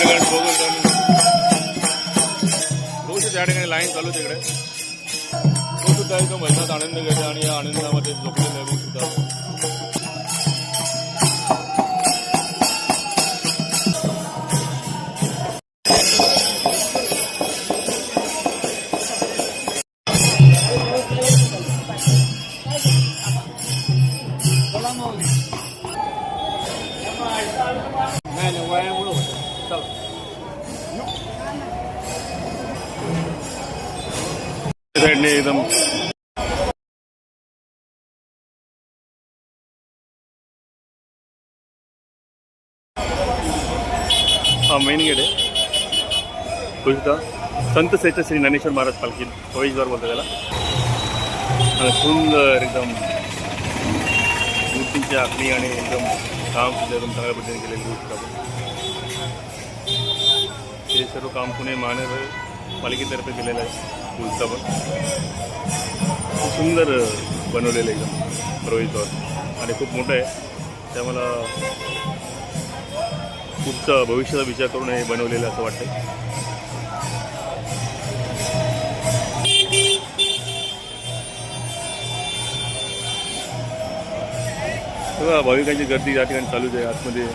ठिकाणी बघू शकता या ठिकाणी लाईन चालू तिकडे तो सुद्धा एकदम भजनात आनंद घेतो आणि या आनंदामध्ये झोपलेलं आहे बघू सुद्धा साइड ने एकदम हा मेन गेट आहे पुढचा संत श्रेष्ठ श्री ज्ञानेश्वर महाराज पालखी प्रवेशद्वार बोलतो त्याला आणि सुंदर एकदम मूर्तीची आखणी आणि एकदम काम सुद्धा एकदम चांगल्या पद्धतीने केलेली गोष्ट आपण हे सर्व काम पुणे महानगर पालिकेतर्फे केलेलं आहे पुढचा पण सुंदर बनवलेलं एकदम प्रवेशद्वार आणि खूप मोठं आहे त्यामुळं खूपचा भविष्याचा विचार करून हे बनवलेलं असं वाटतं सगळं भाविकांची गर्दी या ठिकाणी चालूच आहे आतमध्ये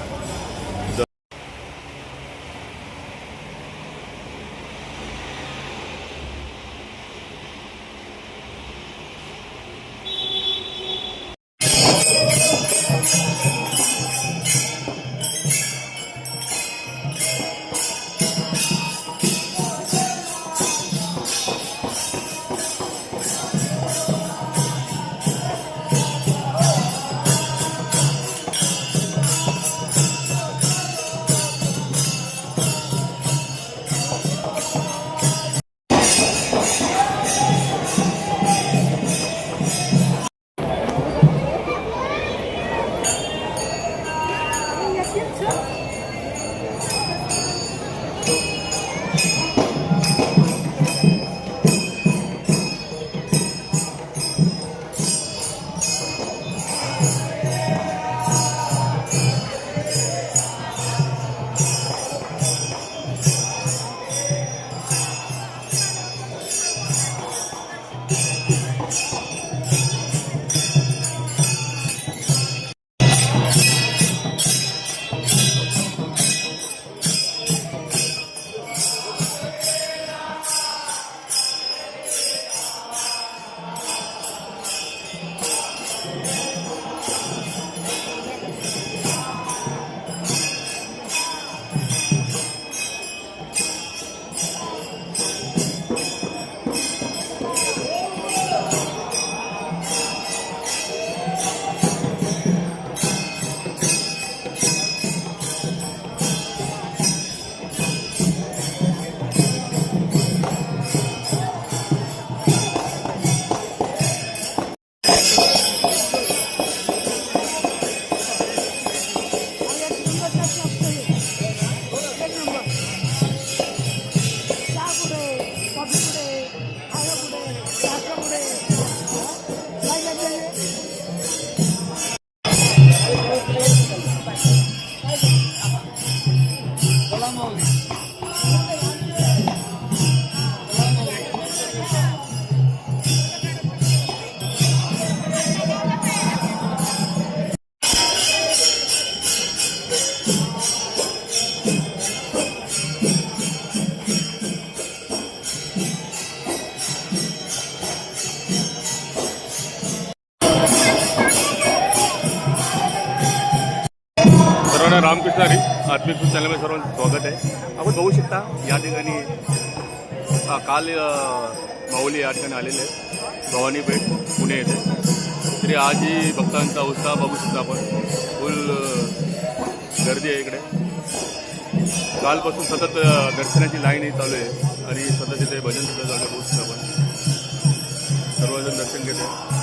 रामकृष्ण हरी आत्मिक चॅनलमध्ये सर्वांचं स्वागत आहे। आपण बघू शकता या ठिकाणी काल माऊली या ठिकाणी आलेले आहेत भवानी पेठ पुणे येथे तरी आजही भक्तांचा उत्साह बघू शकता आपण फुल गर्दी आहे इकडे कालपासून सतत दर्शनाची लाईनही चालू आहे आणि सतत इथे भजन सुद्धा चालू बघू शकता आपण सर्वजण दर्शन घेते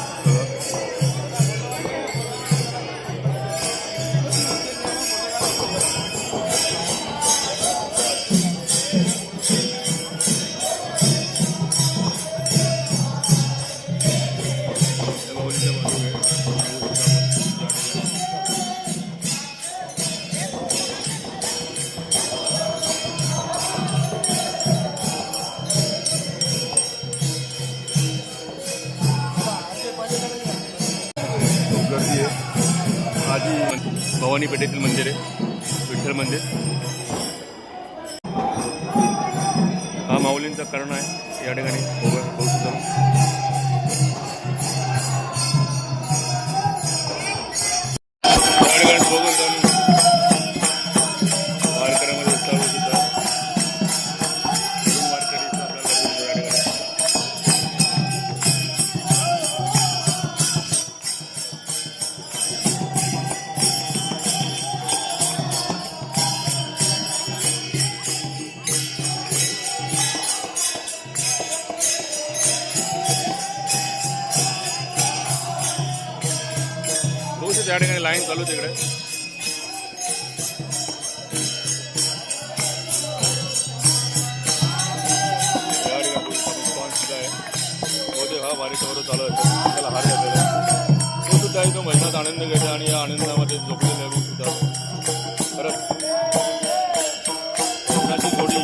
भवानी पेठेतील मंदिर आहे, विठ्ठल मंदिर. हा माऊलींचा कर्ण आहे या ठिकाणी बघू शकता. या ठिकाणी बघू शकता वारकऱ्यामध्ये उत्साह सुद्धा वारकरी आपल्याला या ठिकाणी. त्या ठिकाणी लाईन चालू तिकडे. या ठिकाणी रिस्पॉन्स सुद्धा आहे. बहुतेक हा वारीचा बरोबर चालू असतो, त्याला हार घातलेला तो सुद्धा आहे. तो मैदानात आनंद घेतो आणि या आनंदामध्ये झोपलेले लोक सुद्धा परत कोकणाची जोडी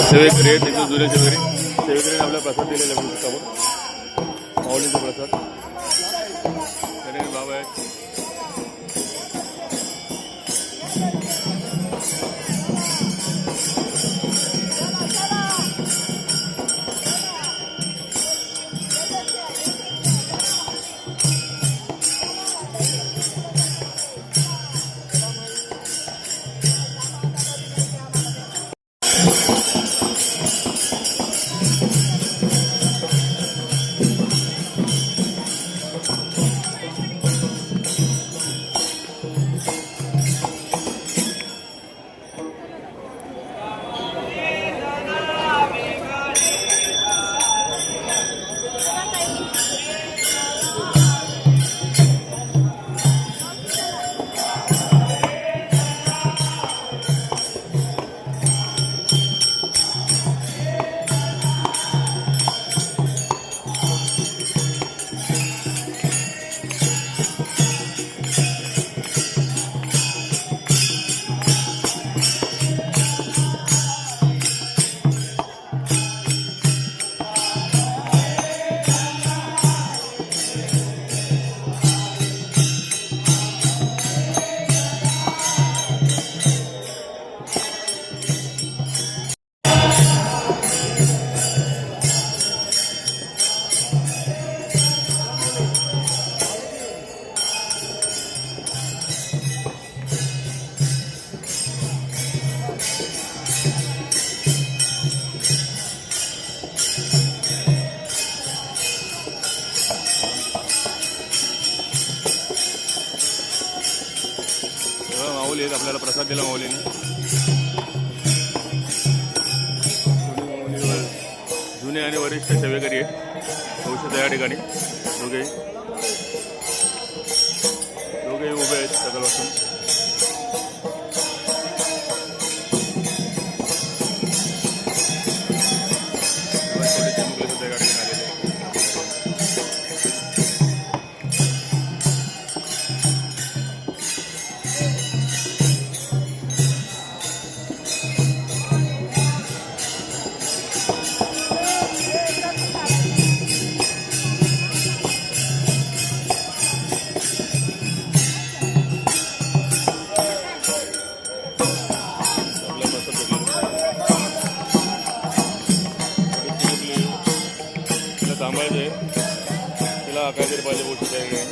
सेवेकरी आहे. तिथं जुने सेवेकरीने आपला प्रसाद दिलेला आहे पुस्तकावर, माऊलीचा प्रसाद. त्याने बाबा आहेत. माऊली आहेत, आपल्याला प्रसाद दिला माऊलीने. जुने आणि वरिष्ठ सेवेकरी आहेत औषध या ठिकाणी. दोघेही उभे आहेत सकाळपासून. थांबायचं आहे, तिला काहीतरी पाहिजे गोष्टी आहे.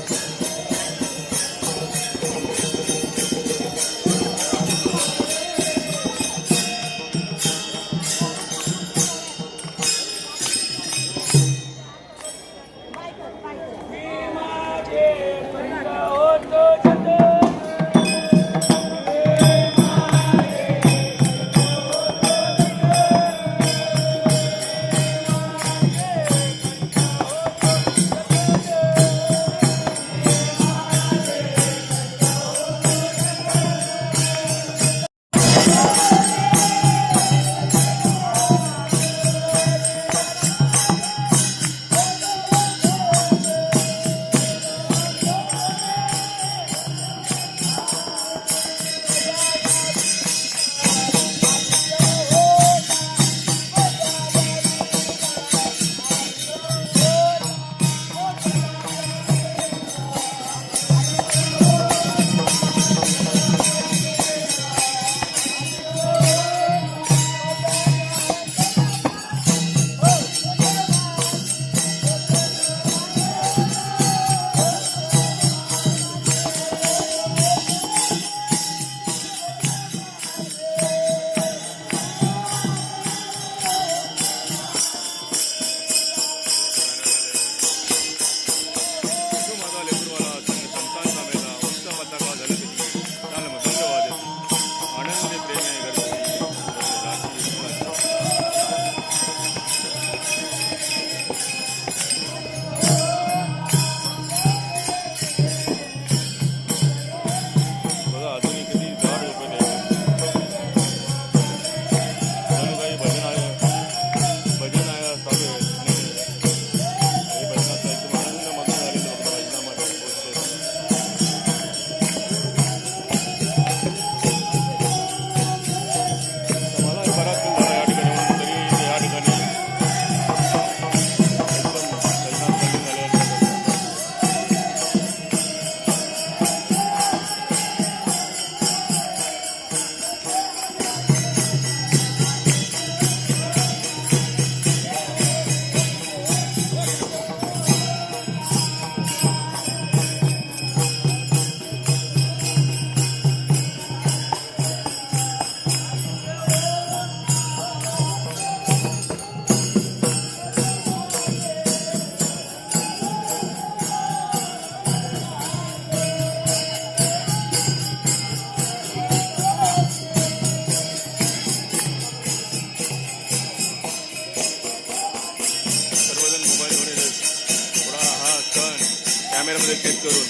कॅमेरामध्ये चेक करून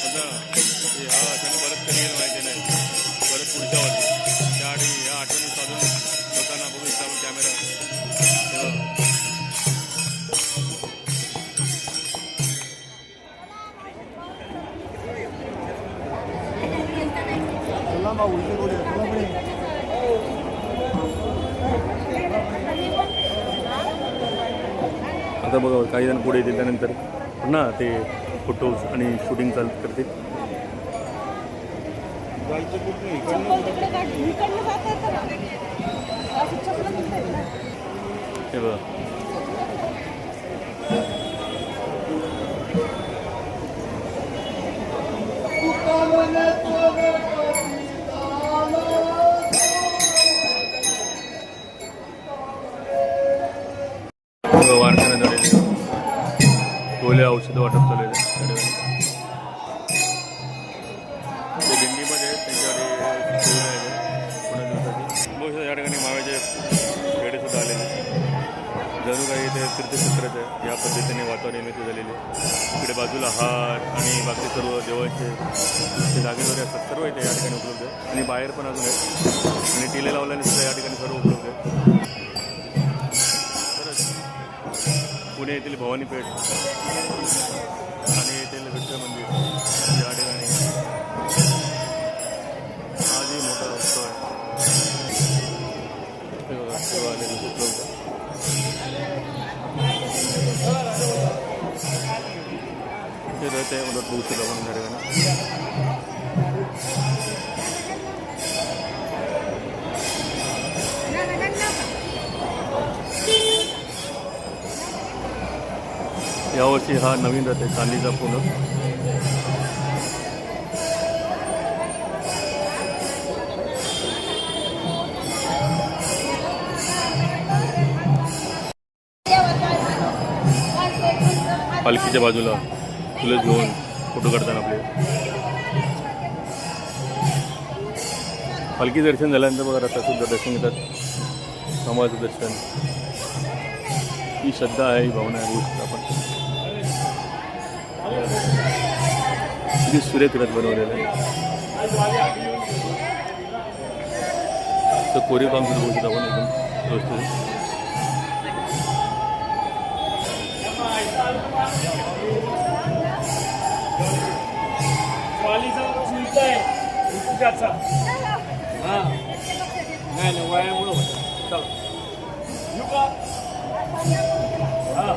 आता हा त्यांना परत कधी येईल माहिती नाही, परत पुढच्या वर्षी त्या आणि ह्या आठवणी साधून लोकांना बघू शकता आपण कॅमेरा आता बघा काही जण पुढे येतील त्यानंतर पुन्हा ते फोटोज आणि शूटिंग चालू करतील. हे बघा वारकऱ्यांना झालेली गोळ्या औषधं वाटप चालू आहे ते दिंडीमध्ये त्यांच्याकडे पुणे दिवसाची बहुशा या ठिकाणी माव्याचे खेडेसुद्धा आलेले जणू काही ते तीर्थक्षेत्रच आहे. या पद्धतीने वातावरण निर्मिती झालेली इकडे बाजूला हार आणि बाकी सर्व देवांचे जे जागे वगैरे असतात सर्व इथे या ठिकाणी उपलब्ध आहे आणि बाहेर पण अजून आहे आणि टिले लावल्याने सुद्धा या ठिकाणी सर्व उपलब्ध आहे. पुणे येथील भवानी पेठ आणि येथील विठ्ठल मंदिर या ठिकाणी आजही मोठा उत्सव आहे. ते रहते मदत बघू शकतो आपण या ठिकाणी. यावर्षी हा नवीन रथ आहे चांदीचा पूर्ण. पालखीच्या बाजूला फुलं घेऊन फोटो काढताना आपले पालखी दर्शन झाल्यानंतर बघा रथाचं दर्शन घेतात. समाजाचं दर्शन ही श्रद्धा आहे, ही भावना आहे गोष्ट आपण किती सुरेख रथ बनवलेलं आहे. तर कोरीव काम सुरू होतं आपण एकदम व्यवस्थित. नाही वयामुळं होतं. चला येऊ का? हां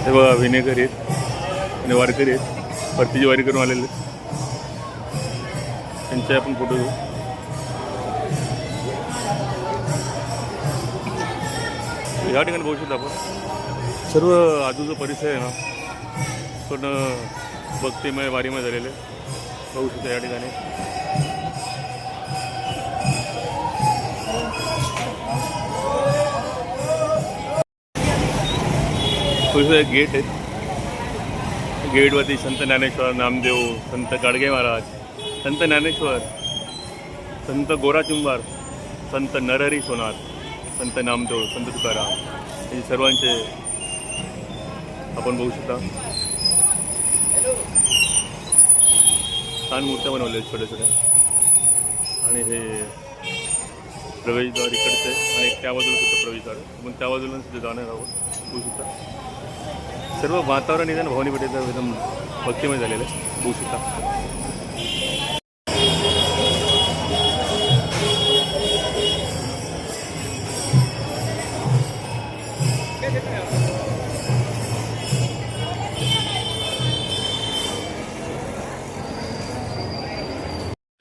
हे बघा विनेकर आहेत आणि वारकरी आहेत, परतीची वारी करून आलेले त्यांचे आपण फोटो घेऊ. या ठिकाणी बघू शकतो आपण सर्व आजूचा परिसर आहे ना पण भक्तिमय वारीमय झालेले बघू शकतो या ठिकाणी. एक गेट आहे, गेटवरती संत ज्ञानेश्वर, नामदेव, संत गाडगे महाराज, संत ज्ञानेश्वर, संत गोराचुंबार, संत नरहरी सोनार, संत नामदेव, संत तुकाराम हे सर्वांचे आपण बघू शकता. छान मूर्त्या बनवल्या छोट्या छोट्या आणि हे प्रवेशद्वार इकडचे आणि त्या बाजूला सुद्धा प्रवेशद्वार पण त्या बाजूला सुद्धा जाणार आहोत बघू शकता. सर्व वातावरण एकदम भवानी पेठेचं एकदम भक्तिमय झालेलं आहे बघू शकता.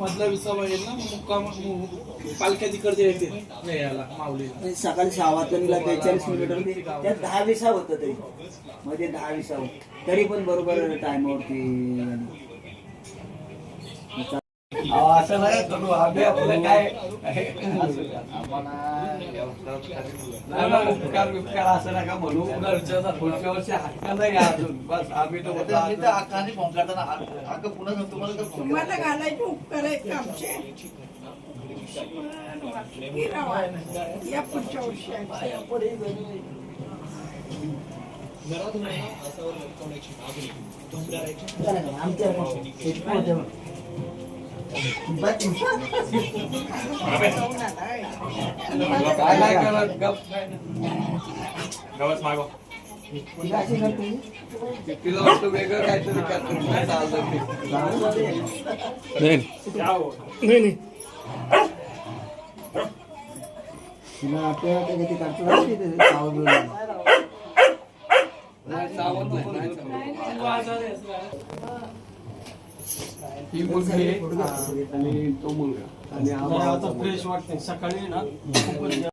मधला विसावा येईल ना मुक्काम पालख्या तिकडचे येते नाही याला माऊलीला आणि सकाळी 6 वाजता 43 किलोमीटर त्यात 10 विसाव होतं तरी मध्ये 10 विसाव तरी पण बरोबर टायमावरती असं नाही करू आम्ही आपलं काय उपकार बिपकार असं नका म्हणू पुढच्या वर्षी हक्काला या अजून बस आम्ही तो अख्खाने फोन करताना अख्खं पुन्हा सांगतो तुम्हाला तर फोन तुम्हाला घालायचे उपकार आहेत का आमचे या पुढच्या वर्षी काय नाही करत गप गवस मागव तिला वाटतं वेगळं काहीतरी करतो चाललं तिला आपल्याला ते किती काढतो सावध ही मुलगी आणि तो मुलगा आणि आता फ्रेश वाटते सकाळी ना खूपच